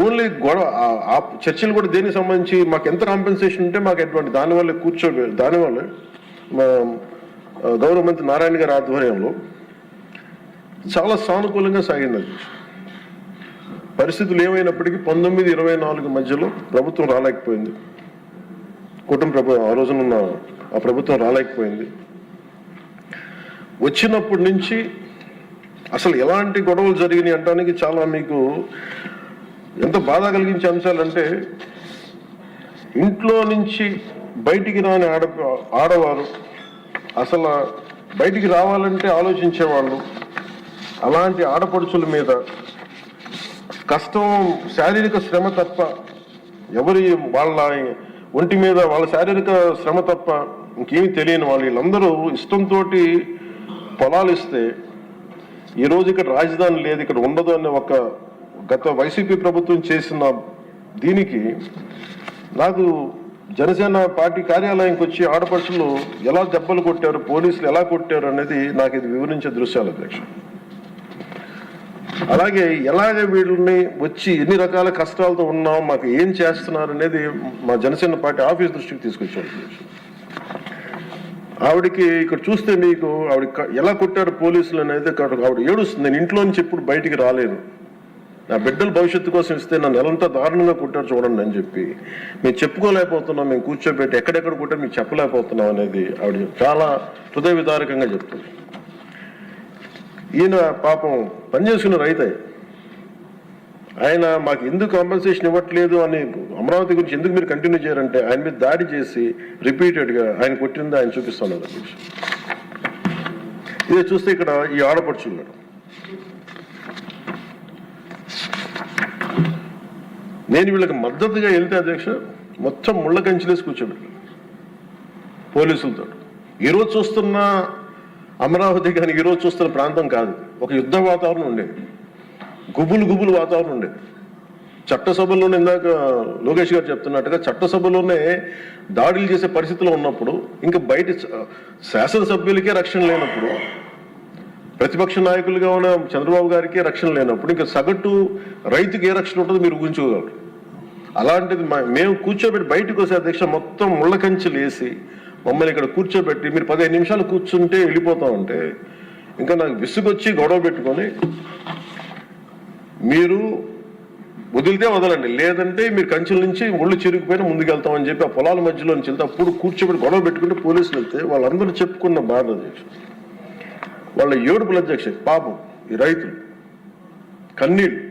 Only గొడవ ఆ చర్చలు కూడా దేనికి సంబంధించి మాకు ఎంత కాంపెన్సేషన్ ఉంటే మాకు ఎటువంటి దానివల్ల దానివల్ల గౌరవ మంత్రి నారాయణ గారి ఆధ్వర్యంలో చాలా సానుకూలంగా సాగింది అది. పరిస్థితులు ఏమైనప్పటికీ 19-24 మధ్యలో ప్రభుత్వం రాలేకపోయింది. ఆ రోజునున్న ఆ ప్రభుత్వం రాలేకపోయింది. వచ్చినప్పటి నుంచి అసలు ఎలాంటి గొడవలు జరిగినాయి అంటానికి చాలా మీకు ఎంత బాధ కలిగించే అంశాలంటే, ఇంట్లో నుంచి బయటికి రాని ఆడవారు అసలు బయటికి రావాలంటే ఆలోచించేవాళ్ళు. అలాంటి ఆడపడుచుల మీద కష్టం, శారీరక శ్రమ తప్ప వాళ్ళ ఒంటి మీద వాళ్ళ శారీరక శ్రమ తప్ప ఇంకేమీ తెలియని వాళ్ళు వీళ్ళందరూ ఇష్టంతో పొలాలు ఇస్తే ఈరోజు ఇక్కడ రాజధాని లేదు, ఇక్కడ ఉండదు అనే ఒక గత వైసీపీ ప్రభుత్వం చేసిన దీనికి నాకు జనసేన పార్టీ కార్యాలయానికి వచ్చి ఆడపడుచులు ఎలా దెబ్బలు కొట్టారు, పోలీసులు ఎలా కొట్టారు అనేది నాకు ఇది వివరించే దృశ్యాలు అధ్యక్ష. అలాగే ఎలాగ వీళ్ళని వచ్చి ఎన్ని రకాల కష్టాలతో ఉన్నాం, మాకు ఏం చేస్తున్నారు అనేది మా జనసేన పార్టీ ఆఫీస్ దృష్టికి తీసుకొచ్చారు. ఆవిడకి ఇక్కడ చూస్తే మీకు ఆవిడ ఎలా కొట్టారు పోలీసులు అనేది ఆవిడ ఏడుస్తుంది. నేను ఇంట్లో నుంచి ఎప్పుడు బయటికి రాలేదు, నా బిడ్డల భవిష్యత్తు కోసం ఇస్తే నన్ను ఎలాంటి దారుణంగా కొట్టారు చూడండి అని చెప్పి మేము చెప్పుకోలేకపోతున్నాం, మేము కూర్చోబెట్టి ఎక్కడెక్కడ కొట్టారు మీకు చెప్పలేకపోతున్నాం అనేది ఆవిడ చాలా హృదయ విదారకంగా చెప్తుంది. ఈయన పాపం పనిచేసుకున్న రైతే, ఆయన మాకు ఎందుకు కాంపెన్సేషన్ ఇవ్వట్లేదు అని అమరావతి గురించి ఎందుకు మీరు కంటిన్యూ చేయారంటే ఆయన మీద దాడి చేసి రిపీటెడ్గా ఆయన కొట్టింది ఆయన చూపిస్తున్నారు. ఇదే చూస్తే ఇక్కడ ఈ ఆడపడుచున్నాడు. నేను వీళ్ళకి మద్దతుగా వెళ్తే అధ్యక్ష మొత్తం ముళ్ళ కంచెలేసి కూర్చోబెట్టాను పోలీసులతో. ఈరోజు చూస్తున్న అమరావతి కానీ ఈరోజు చూస్తున్న ప్రాంతం కాదు, ఒక యుద్ధ వాతావరణం ఉండేది, గుబులు వాతావరణం ఉండేది. చట్టసభలోనే ఇందాక లోకేష్ గారు చెప్తున్నట్టుగా చట్టసభలోనే దాడులు చేసే పరిస్థితిలో ఉన్నప్పుడు, ఇంకా బయట శాసనసభ్యులకే రక్షణ లేనప్పుడు, ప్రతిపక్ష నాయకులుగా ఉన్న చంద్రబాబు గారికి రక్షణ లేనప్పుడు, ఇంకా సగటు రైతుకి ఏ రక్షణ ఉంటుందో మీరు ఊహించుకోగలరు. అలాంటిది మేము కూర్చోబెట్టి బయటకు వస్తే అధ్యక్ష మొత్తం ముళ్ళ కంచెలు వేసి మమ్మల్ని ఇక్కడ కూర్చోబెట్టి మీరు 15 నిమిషాలు కూర్చుంటే వెళ్ళిపోతామంటే ఇంకా నాకు విసుగొచ్చి గొడవ పెట్టుకొని మీరు వదిలితే వదలండి, లేదంటే మీరు కంచెల నుంచి ఒళ్ళు చిరిగిపోయినా ముందుకెళ్తామని చెప్పి ఆ పొలాల మధ్యలో నుంచి వెళ్తే అప్పుడు కూర్చోబెట్టి గొడవ పెట్టుకుంటే పోలీసులు వెళ్తే వాళ్ళందరూ చెప్పుకున్న బాధ అధ్యక్ష, వాళ్ళ ఏడుపుల అధ్యక్ష, పాపం ఈ రైతులు కన్నీళ్ళు.